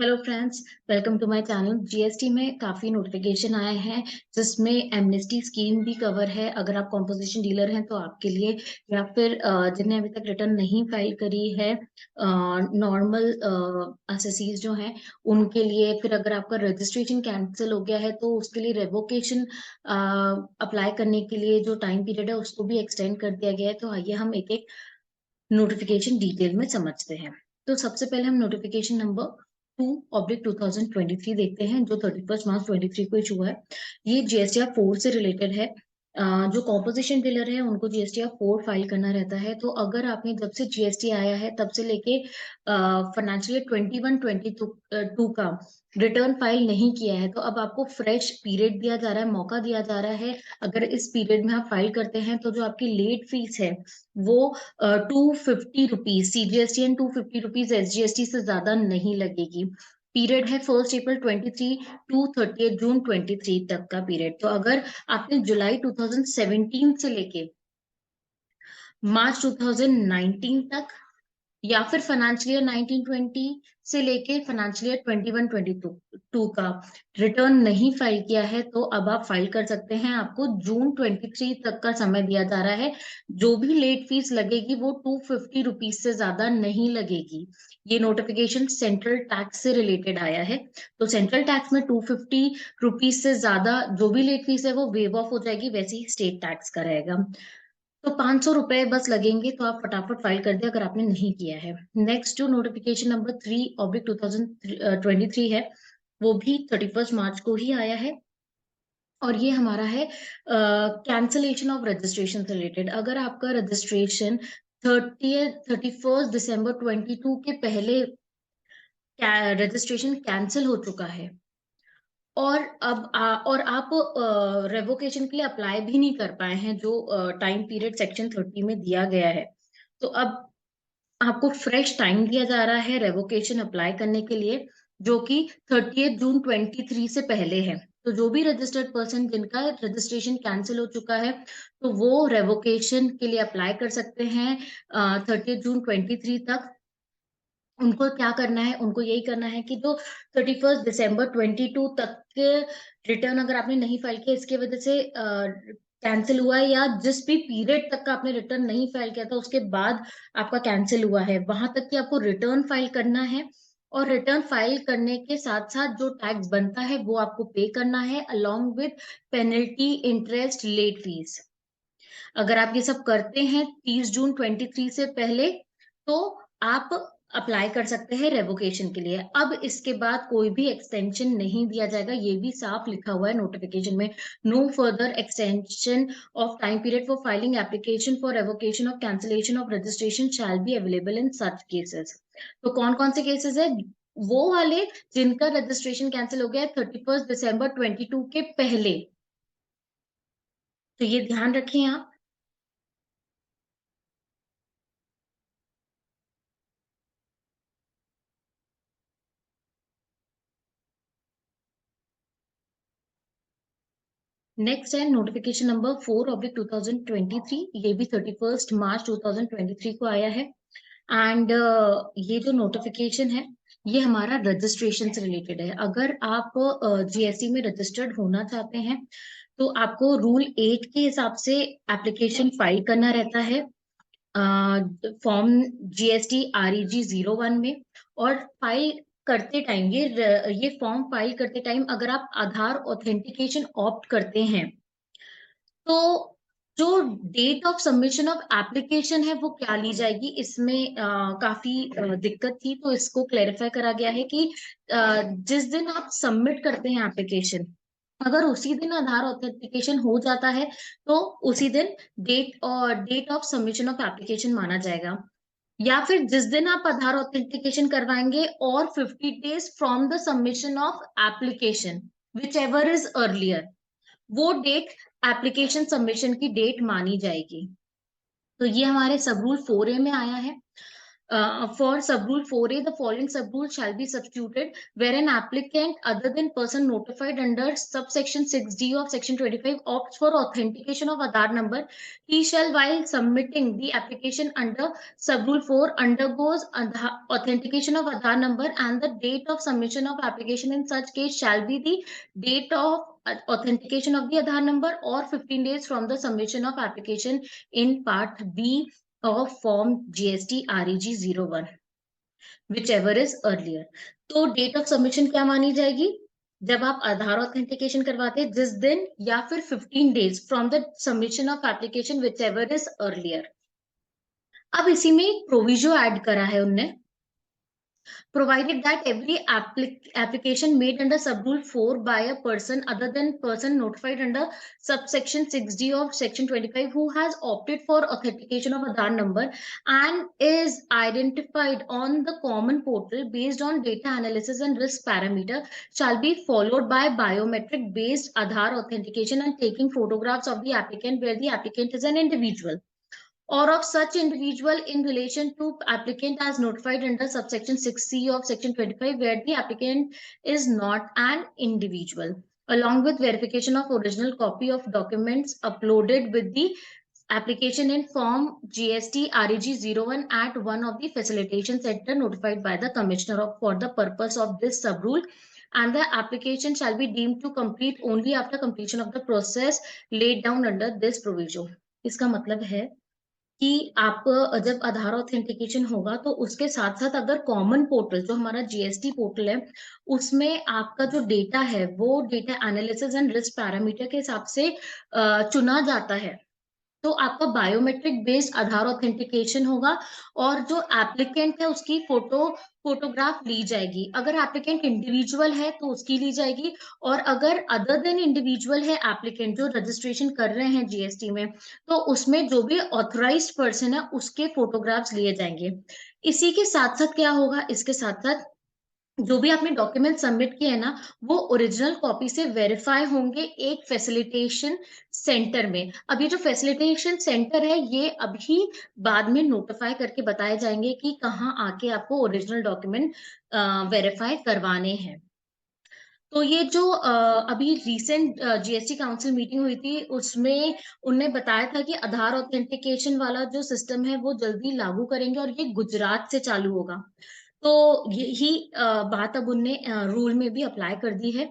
Hello friends, welcome to my channel. GST में काफी notification आए हैं जिसमें एमनेस्टी स्कीम भी कवर है। अगर आप कॉम्पोजिशन डीलर हैं तो आपके लिए, या फिर जिन्हें अभी तक रिटर्न नहीं फाइल करी है, नॉर्मल एसएससीज जो हैं उनके लिए। फिर अगर आपका रजिस्ट्रेशन कैंसिल हो गया है तो उसके लिए रेवोकेशन अप्लाई करने के लिए जो टाइम पीरियड है उसको भी एक्सटेंड कर दिया गया है। तो आइए हम एक एक नोटिफिकेशन डिटेल में समझते हैं। तो सबसे पहले हम नोटिफिकेशन नंबर 2/2023 देखते हैं, जो 31 मार्च 2023 को इशू हुआ है। ये जीएसटीआर 4 से रिलेटेड है। जो कॉम्पोजिशन डीलर है उनको जीएसटीआर 4 फाइल करना रहता है। तो अगर आपने जब से जीएसटी आया है तब से लेके फाइनेंशियल ईयर 21-22 का रिटर्न फाइल नहीं किया है तो अब आपको फ्रेश पीरियड दिया जा रहा है, मौका दिया जा रहा है। अगर इस पीरियड में आप फाइल करते हैं तो जो आपकी लेट फीस है वो 250 rupees CGST and 250 rupees SGST से ज्यादा नहीं लगेगी। पीरियड है 1 अप्रैल 23 टू 30 जून 23 तक का पीरियड। तो अगर आपने जुलाई 2017 से लेके मार्च 2019 तक, या फिर फाइनेंशियल ईयर 1920 से लेके फाइनेंशियल ईयर 21-22 का रिटर्न नहीं फाइल किया है तो अब आप फाइल कर सकते हैं। आपको जून 23 तक का समय दिया जा रहा है। जो भी लेट फीस लगेगी वो 250 रुपीज से ज्यादा नहीं लगेगी। ये नोटिफिकेशन सेंट्रल टैक्स से रिलेटेड आया है। तो सेंट्रल टैक्स में 250 रुपीज से ज्यादा जो भी लेट फीस है वो वेव ऑफ हो जाएगी, वैसे ही स्टेट टैक्स का रहेगा। तो 500 रुपए बस लगेंगे, तो आप फटाफट फाइल कर दे अगर आपने नहीं किया है। नेक्स्ट जो नोटिफिकेशन नंबर 3/2023 है वो भी 31 मार्च को ही आया है। और ये हमारा है कैंसलेशन ऑफ रजिस्ट्रेशन से रिलेटेड। अगर आपका रजिस्ट्रेशन 31 दिसंबर 2022 के पहले रजिस्ट्रेशन कैंसिल हो चुका है और और आप रेवोकेशन के लिए अप्लाई भी नहीं कर पाए हैं जो टाइम पीरियड सेक्शन 30 में दिया गया है, तो अब आपको फ्रेश टाइम दिया जा रहा है रेवोकेशन अप्लाई करने के लिए, जो कि 30 जून 23 से पहले है। तो जो भी रजिस्टर्ड पर्सन जिनका रजिस्ट्रेशन कैंसिल हो चुका है तो वो रेवोकेशन के लिए अप्लाई कर सकते हैं 30 जून 23 तक। उनको क्या करना है, उनको यही करना है कि जो 31 दिसंबर 2022 तक के रिटर्न अगर आपने नहीं फाइल किया इसके वजह से कैंसिल हुआ है, या जिस भी पीरियड तक का आपने रिटर्न नहीं फाइल किया था उसके बाद आपका कैंसिल हुआ है, वहां तक कि आपको रिटर्न फाइल करना है। और रिटर्न फाइल करने के साथ साथ जो टैक्स बनता है वो आपको पे करना है, along with penalty, interest, late fees. अगर आप ये सब करते हैं 30 जून 23 से पहले तो आप अप्लाई कर सकते हैं रेवोकेशन के लिए। अब इसके बाद कोई भी एक्सटेंशन नहीं दिया जाएगा, ये भी साफ लिखा हुआ है नोटिफिकेशन में। No further extension of time period for filing application for revocation of cancellation of registration shall be available in such cases. तो कौन कौन से केसेस है? वो वाले जिनका रजिस्ट्रेशन कैंसिल हो गया है 31 दिसंबर 2022 के पहले। तो ये ध्यान रखें आप। नेक्स्ट है नोटिफिकेशन नंबर 4/2023। ये भी 31 मार्च 2023 को आया है। एंड ये जो नोटिफिकेशन है ये हमारा रजिस्ट्रेशन से रिलेटेड है। अगर आप जीएसटी में रजिस्टर्ड होना चाहते हैं तो आपको रूल 8 के हिसाब से एप्लीकेशन फाइल करना रहता है फॉर्म GST REG 01 में। और फाइल करते टाइम ये फॉर्म फाइल करते टाइम अगर आप आधार ऑथेंटिकेशन ऑप्ट करते हैं तो जो date of submission of application है वो क्या ली जाएगी, इसमें काफी दिक्कत थी। तो इसको क्लेरिफाई करा गया है कि जिस दिन आप सबमिट करते हैं एप्लीकेशन, अगर उसी दिन आधार ऑथेंटिकेशन हो जाता है तो उसी दिन date of submission of application माना जाएगा। या फिर जिस दिन आप आधार ऑथेंटिकेशन करवाएंगे और 50 days from the submission of application, which ever is earlier, वो डेट एप्लीकेशन सबमिशन की डेट मानी जाएगी। तो ये हमारे सब रूल 4A में आया है। For sub-rule 4A, the following sub-rule shall be substituted where an applicant other than person notified under subsection 6D of section 25 opts for authentication of Aadhaar number. He shall, while submitting the application under sub-rule 4, undergoes authentication of Aadhaar number, and the date of submission of application in such case shall be the date of authentication of the Aadhaar number or 15 days from the submission of application in part B of form GST REG 01, whichever is earlier. तो date of submission क्या मानी जाएगी? जब आप आधार authentication करवाते हैं जिस दिन, या फिर 15 days from the submission of application whichever is earlier. अब इसी में एक प्रोविजो ऐड करा है उनने, provided that every application made under sub-rule 4 by a person other than person notified under subsection 6D of section 25 who has opted for authentication of Aadhaar number and is identified on the common portal based on data analysis and risk parameter shall be followed by biometric based Aadhaar authentication and taking photographs of the applicant where the applicant is an individual, or of such individual in relation to applicant as notified under subsection 6C of section 25 where the applicant is not an individual, along with verification of original copy of documents uploaded with the application in form GST REG 01 at one of the facilitation center notified by the commissioner for the purpose of this sub-rule, and the application shall be deemed to complete only after completion of the process laid down under this provision. इसका मतलब है कि आप जब आधार authentication होगा तो उसके साथ साथ अगर कॉमन पोर्टल जो हमारा जीएसटी पोर्टल है उसमें आपका जो डेटा है वो data analysis and risk parameter के हिसाब से चुना जाता है, तो आपका बायोमेट्रिक बेस्ड आधार ऑथेंटिकेशन होगा और जो एप्लीकेंट है उसकी फोटोग्राफ ली जाएगी. अगर एप्लीकेंट इंडिविजुअल है तो उसकी ली जाएगी, और अगर अदर देन इंडिविजुअल है एप्लीकेंट जो रजिस्ट्रेशन कर रहे हैं जीएसटी में तो उसमें जो भी ऑथराइज्ड पर्सन है उसके फोटोग्राफ्स लिए जाएंगे. इसी के साथ साथ क्या होगा, इसके साथ साथ जो भी आपने डॉक्यूमेंट सबमिट किए हैं ना वो ओरिजिनल कॉपी से वेरीफाई होंगे एक फैसिलिटेशन सेंटर में. अब ये जो फैसिलिटेशन सेंटर है ये अभी बाद में नोटिफाई करके बताए जाएंगे कि कहाँ आके आपको ओरिजिनल डॉक्यूमेंट वेरीफाई करवाने हैं. तो ये जो अभी रिसेंट जीएसटी काउंसिल मीटिंग हुई थी उसमें उनने बताया था कि आधार ऑथेंटिकेशन वाला जो सिस्टम है वो जल्दी लागू करेंगे और ये गुजरात से चालू होगा. तो यही बात अब उनने रूल में भी अप्लाई कर दी है.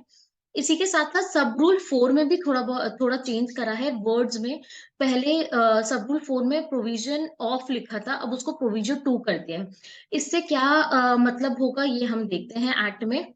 इसी के साथ साथ सब रूल 4 में भी थोड़ा चेंज करा है वर्ड्स में. पहले सब रूल 4 में प्रोविजन ऑफ लिखा था, अब उसको प्रोविजन 2 कर दिया है. इससे क्या मतलब होगा ये हम देखते हैं एक्ट में.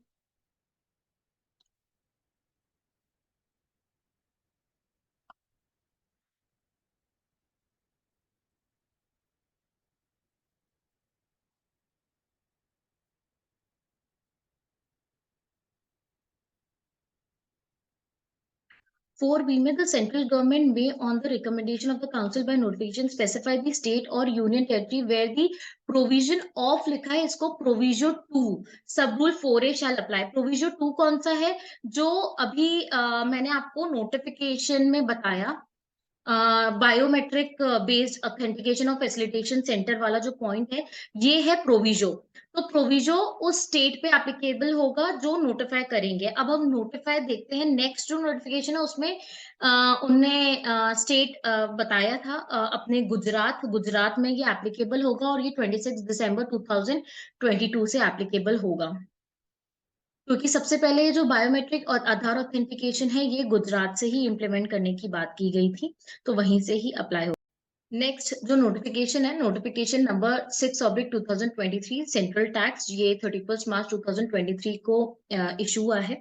4B में the central government may on the recommendation of the council by notification specify the state or union territory where the provision of लिखा है इसको provision 2 sub rule 4A shall apply. provision 2 कौन सा है जो अभी मैंने आपको नोटिफिकेशन में बताया, biometric based authentication of facilitation centre वाला जो पॉइंट है ये है प्रोविजो. तो प्रोविजो उस स्टेट पे एप्लीकेबल होगा जो नोटिफाई करेंगे. अब हम नोटिफाई देखते हैं. नेक्स्ट जो नोटिफिकेशन है उसमें उनने स्टेट बताया था अपने गुजरात में ये एप्लीकेबल होगा और ये 26 दिसंबर 2022 से एप्लीकेबल होगा, क्योंकि सबसे पहले जो बायोमेट्रिक और आधार ऑथेंटिकेशन है ये गुजरात से ही इम्प्लीमेंट करने की बात की गई थी, तो वहीं से ही अप्लाई हो. नेक्स्ट जो नोटिफिकेशन है नोटिफिकेशन नंबर 6/2023 सेंट्रल टैक्स, ये 31 मार्च 2023 को इशू हुआ है.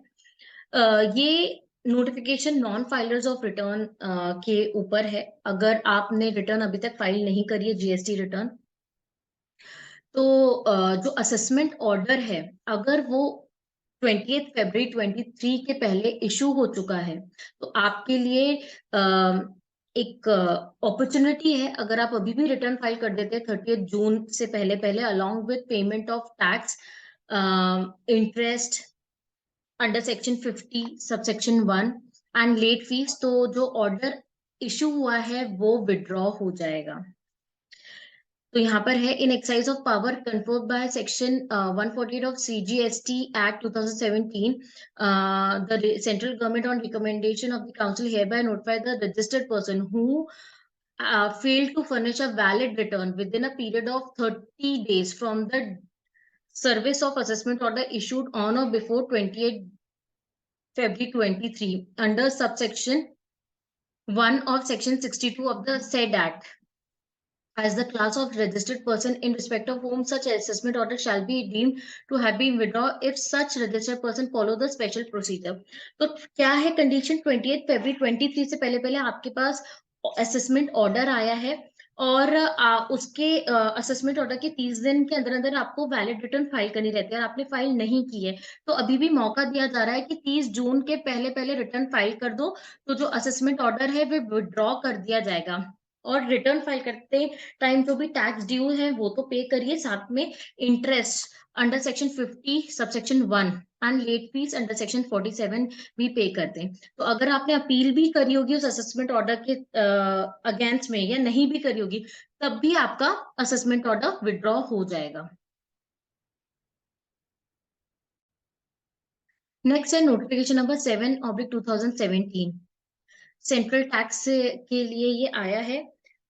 ये notification non filers of return के ऊपर है. अगर आपने रिटर्न अभी तक फाइल नहीं करी है जीएसटी रिटर्न तो जो असेसमेंट ऑर्डर है अगर वो 20 फरवरी 23 के पहले इशू हो चुका है तो आपके लिए एक अपॉर्चुनिटी है. अगर आप अभी भी रिटर्न फाइल कर देते हैं 30 जून से पहले along with payment of tax interest under section 50 subsection 1 and let fees, तो जो ऑर्डर इशू हुआ है वो विड्रॉ हो जाएगा. तो यहाँ पर है in exercise of power conferred by section 148 of CGST act 2017 the central government on recommendation of the council hereby notify the registered person who failed to furnish a valid return within a period of 30 days from the service of assessment order issued on or before 28 February 23 under subsection 1 of section 62 of the said act as the class of registered person in respect of whom such assessment order shall be deemed to have been withdrawn if such registered person follow the special procedure. तो क्या है condition? 28 फरवरी 23 से पहले पहले आपके पास assessment order आया है और उसके असेसमेंट ऑर्डर के 30 दिन के अंदर अंदर आपको वैलिड रिटर्न फाइल करनी रहती है और आपने फाइल नहीं की है तो अभी भी मौका दिया जा रहा है कि 30 जून के पहले पहले रिटर्न फाइल कर दो, तो जो असेसमेंट ऑर्डर है वो विड्रॉ कर दिया जाएगा। और रिटर्न फाइल करते टाइम जो भी टैक्स ड्यू है वो तो पे करिए, साथ में interest under section 50 subsection 1 and let fees under section 47 भी पे कर दें। तो अगर आपने अपील भी करी होगी उस असेसमेंट ऑर्डर के अगेंस्ट में या नहीं भी करी होगी तब भी आपका असेसमेंट ऑर्डर विड्रॉ हो जाएगा। नेक्स्ट है नोटिफिकेशन नंबर 7/2017 सेंट्रल टैक्स के लिए ये आया है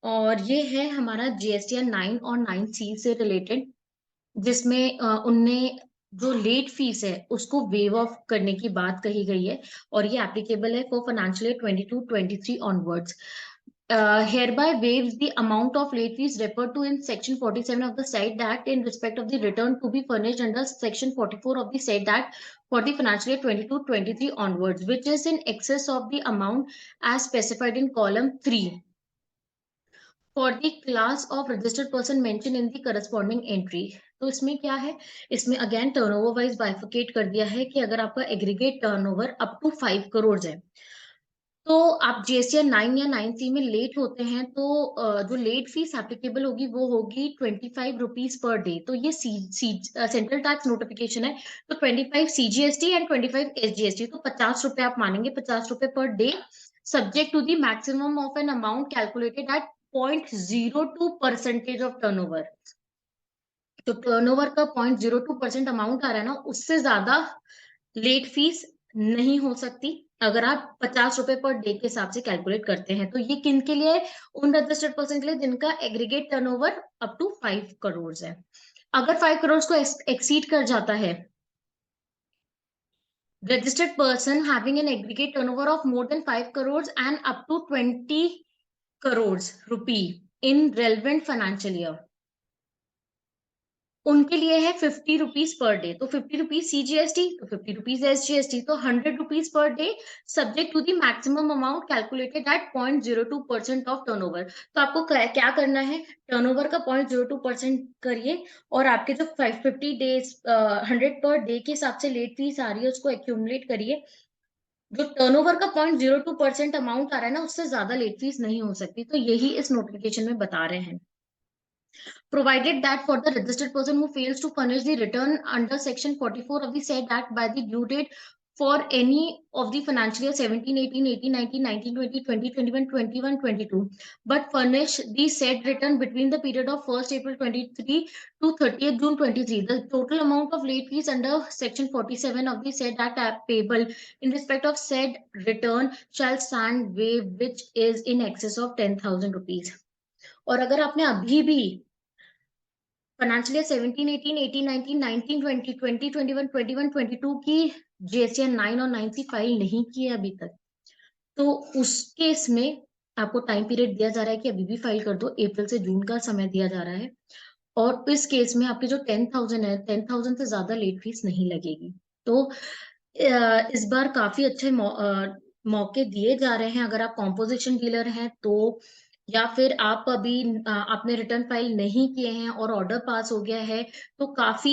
और ये है हमारा GSTN 9 और 9C से रिलेटेड, जिसमें उनने जो लेट फीस है उसको वेव ऑफ करने की बात कही गई है और ये एप्लीकेबल है for financial year 22-23 onwards. Hereby waives the amount of late fees referred to in section 47 of the said act in respect of the return to be furnished under section 44 of the said act for the financial year 22-23 onwards, which is in excess of the amount as specified in column 3 for the class of registered person mentioned in the corresponding entry। तो इसमें क्या है, इसमें again turnover wise बाइफिकेट कर दिया है कि अगर आपका aggregate turnover up to 5 crore है तो आप GSTN 9 या 9C में लेट होते हैं तो जो लेट फीस एप्लीकेबल होगी वो होगी 25 रुपीज पर डे। तो ये सेंट्रल टैक्स नोटिफिकेशन है तो 25 CGST एंड 25 SGST, तो 50 रुपए आप मानेंगे, 50 रुपए per day, subject to the maximum of an amount calculated at 0.02% of turnover. तो टर्नओवर का 0.02% अमाउंट आ रहा है ना, उससे ज्यादा लेट फीस नहीं हो सकती अगर आप 50 रुपए पर डे के हिसाब से कैलकुलेट करते हैं। तो ये किन के लिए? उन रजिस्टर्ड पर्सन के लिए जिनका aggregate turnover up to 5 crore है। अगर 5 करोड़ को एक्सीड कर जाता है, registered person having an aggregate turnover of more than 5 crores and up to 20 crores rupee in relevant financial year, उनके लिए है 50 रुपीज पर डे। तो 50 रुपीज CGST, तो 50 रुपीज SGST, तो 100 rupees per day subject to the maximum amount calculated at 0.02% of turnover. तो आपको क्या करना है, टर्नओवर का 0.02% करिए और आपके जो 550 डेज 100 पर डे के हिसाब से लेट फीस आ रही है उसको एक्यूमुलेट करिए। जो टर्नओवर का 0.02% अमाउंट आ रहा है ना उससे ज्यादा लेट फीस नहीं हो सकती। तो यही इस नोटिफिकेशन में बता रहे हैं। Provided that for the registered person who fails to furnish the return under section 44 of the said act by the due date for any of the financial year 17, 18, 18, 19, 19, 20, 20, 21, 21, 22, but furnish the said return between the period of 1st April 23 to 30th June 23, the total amount of late fees under section 47 of the said act payable in respect of said return shall stand waived, which is in excess of 10,000 rupees। और अगर आपने अभी भी financial year 17, 18, 18, 19, 19, 20, 20, 21, 21, 22 की GSTN 9 और 9C file नहीं की है अभी तक, तो उस केस में आपको टाइम पीरियड दिया जा रहा है कि अभी भी फाइल कर दो, अप्रैल से जून का समय दिया जा रहा है। और इस केस में आपके जो 10,000 है, 10,000 से ज्यादा लेट फीस नहीं लगेगी। तो इस बार काफी अच्छे मौके दिए जा रहे हैं। अगर आप कॉम्पोजिशन डीलर हैं तो, या फिर आप अभी आपने रिटर्न फाइल नहीं किए हैं और ऑर्डर पास हो गया है तो काफी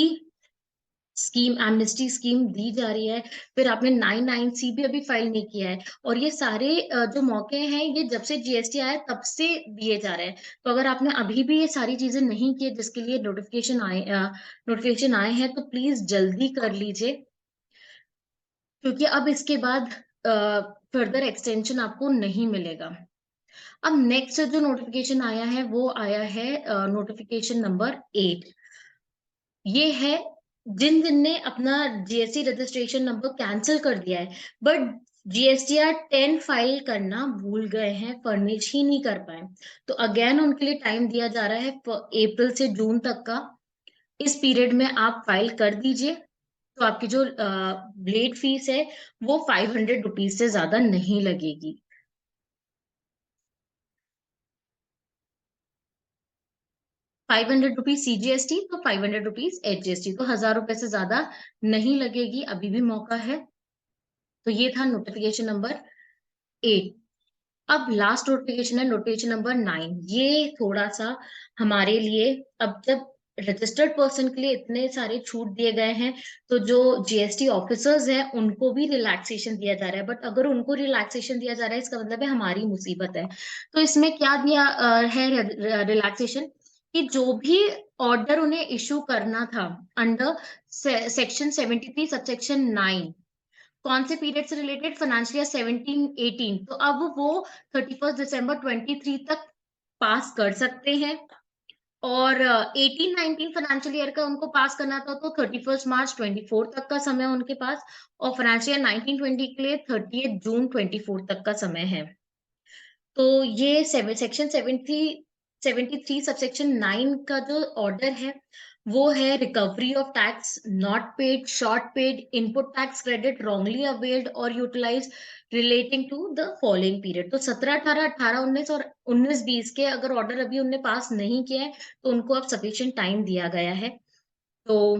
स्कीम, एमनेस्टी स्कीम दी जा रही है। फिर आपने 9(9)(c) भी अभी फाइल नहीं किया है और ये सारे जो मौके हैं ये जब से GST आया तब से दिए जा रहे हैं। तो अगर आपने अभी भी ये सारी चीजें नहीं की जिसके लिए नोटिफिकेशन आए हैं तो प्लीज जल्दी कर लीजिए, क्योंकि अब इसके बाद फर्दर एक्सटेंशन आपको नहीं मिलेगा। अब नेक्स्ट जो नोटिफिकेशन आया है वो आया है नोटिफिकेशन नंबर 8। ये है जिन जिन ने अपना जीएसटी रजिस्ट्रेशन नंबर कैंसिल कर दिया है, बट जीएसटीआर 10 फाइल करना भूल गए हैं, फर्निश ही नहीं कर पाए। तो अगेन उनके लिए टाइम दिया जा रहा है अप्रैल से जून तक का। इस पीरियड में आप फाइल कर दीजिए, तो आपकी जो लेट फीस है वो 500 रुपीज से ज्यादा नहीं लगेगी। 500 रुपीज सीजीएसटी, तो 500 रुपीज एचजीएसटी, तो 1000 रुपए से ज्यादा नहीं लगेगी, अभी भी मौका है। तो ये था नोटिफिकेशन नंबर 8। अब लास्ट नोटिफिकेशन है नोटिफिकेशन नंबर 9। ये थोड़ा सा हमारे लिए, अब जब रजिस्टर्ड पर्सन के लिए इतने सारे छूट दिए गए हैं, तो जो जीएसटी ऑफिसर्स हैं उनको भी रिलैक्सेशन दिया जा रहा है। बट अगर उनको रिलैक्सेशन दिया जा रहा है, इसका मतलब है हमारी मुसीबत है। तो इसमें क्या दिया है रिलैक्सेशन, कि जो भी ऑर्डर उन्हें इशू करना था अंडर सेक्शन 73 सबसेक्शन 9, कौन से पीरियड से रिलेटेड, फाइनेंशियल ईयर 17-18, तो अब वो 31 दिसंबर 23 तक पास कर सकते हैं। और 18-19 फाइनेंशियल ईयर का उनको पास करना था, तो 31 मार्च 24 तक का समय है उनके पास। और फाइनेंशियल ईयर 19-20 के लिए 30 जून 24 तक का समय है। तो ये सेक्शन 73 सबसेक्शन 9 का जो ऑर्डर है वो है recovery of tax not paid, short paid, input tax credit wrongly availed और utilise relating to the following period. तो 17, 18, 18, 19 और 19-20 के अगर ऑर्डर अभी उनने पास नहीं किए हैं, तो उनको अब सफिशिएंट टाइम दिया गया है। तो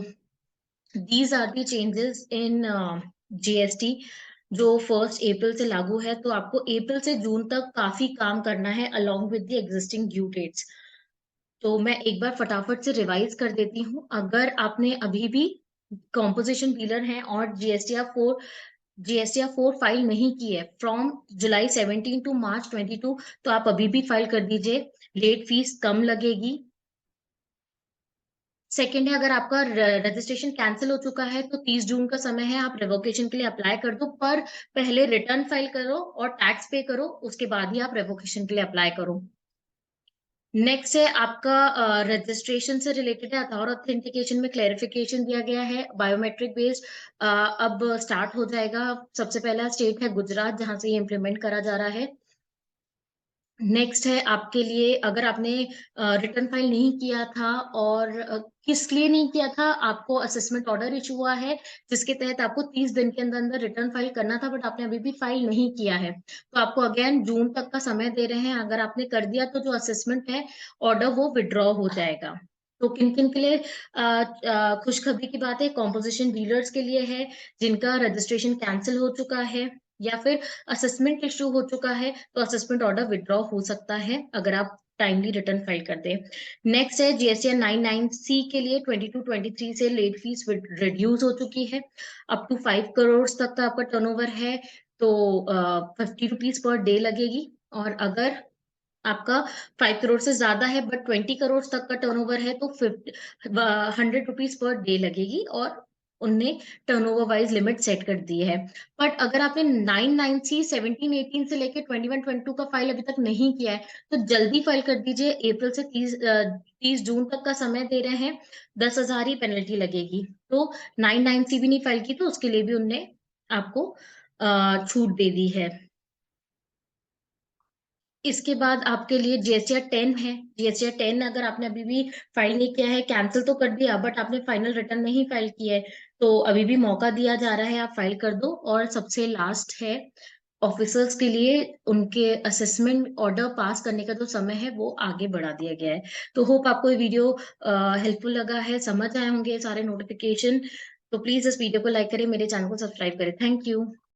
these are the changes in GST जो 1 अप्रैल से लागू है। तो आपको अप्रैल से जून तक काफी काम करना है along with the existing due dates. तो मैं एक बार फटाफट से रिवाइज कर देती हूँ। अगर आपने अभी भी कॉम्पोजिशन डीलर हैं और जीएसटीआर 4 फाइल नहीं की है फ्रॉम July 17 to March 22, तो आप अभी भी फाइल कर दीजिए, लेट फीस कम लगेगी। सेकंड है, अगर आपका रजिस्ट्रेशन कैंसिल हो चुका है तो 30 जून का समय है, आप रिवोकेशन के लिए अप्लाई कर दो, पर पहले रिटर्न फाइल करो और टैक्स पे करो, उसके बाद ही आप रिवोकेशन के लिए अप्लाई करो। नेक्स्ट है आपका रजिस्ट्रेशन से रिलेटेड है, आधार ऑथेंटिकेशन में क्लेरिफिकेशन दिया गया है बायोमेट्रिक बेस्ड। अब स्टार्ट हो जाएगा। सबसे पहला स्टेट है गुजरात, जहां से ये इम्प्लीमेंट करा जा रहा है। नेक्स्ट है आपके लिए, अगर आपने रिटर्न फाइल नहीं किया था, और किस लिए नहीं किया था, आपको असेसमेंट ऑर्डर इशू हुआ है जिसके तहत आपको 30 दिन के अंदर अंदर रिटर्न फाइल करना था, बट आपने अभी भी फाइल नहीं किया है, तो आपको अगेन जून तक का समय दे रहे हैं। अगर आपने कर दिया तो जो असेसमेंट है ऑर्डर वो विड्रॉ हो जाएगा। तो किन किन के लिए खुशखबरी की बात है, कॉम्पोजिशन डीलर्स के लिए है जिनका रजिस्ट्रेशन कैंसिल हो चुका है या फिर असेसमेंट इशू हो चुका है, तो असेसमेंट ऑर्डर विड्रॉ हो सकता है अगर आप टाइमली रिटर्न फाइल कर दें। नेक्स्ट है जीएसटीआर 99C के लिए 22-23 से लेट फीस रिड्यूस हो चुकी है, अप टू 5 करोड़ तक का आपका टर्नओवर है, तो 50 रुपीज पर डे लगेगी। और अगर आपका 5 करोड़ से ज्यादा है बट 20 करोड़ तक का टर्नओवर है, तो 100 रुपीज पर डे लगेगी, और उनने टर्नओवर वाइज लिमिट सेट कर दी है। बट अगर आपने 99C 17-18 से लेके 21-22 का फाइल अभी तक नहीं किया है, तो जल्दी फाइल कर दीजिए। अप्रैल से 30 जून तक का समय दे रहे हैं, 10,000 ही पेनल्टी लगेगी। तो 99C भी नहीं फाइल की, तो उसके लिए भी उनने आपको छूट दे दी है। इसके बाद आपके लिए जीएसटीआर 10 है। जीएसटीआर 10 अगर आपने अभी भी फाइल नहीं किया है, कैंसिल तो कर दिया बट आपने फाइनल रिटर्न नहीं फाइल किया है, तो अभी भी मौका दिया जा रहा है, आप फाइल कर दो। और सबसे लास्ट है ऑफिसर्स के लिए, उनके असेसमेंट ऑर्डर पास करने का जो समय है वो आगे बढ़ा दिया गया है। तो होप आपको ये वीडियो हेल्पफुल लगा है, समझ आए होंगे सारे नोटिफिकेशन। तो प्लीज इस वीडियो को लाइक करें, मेरे चैनल को सब्सक्राइब करें। Thank you.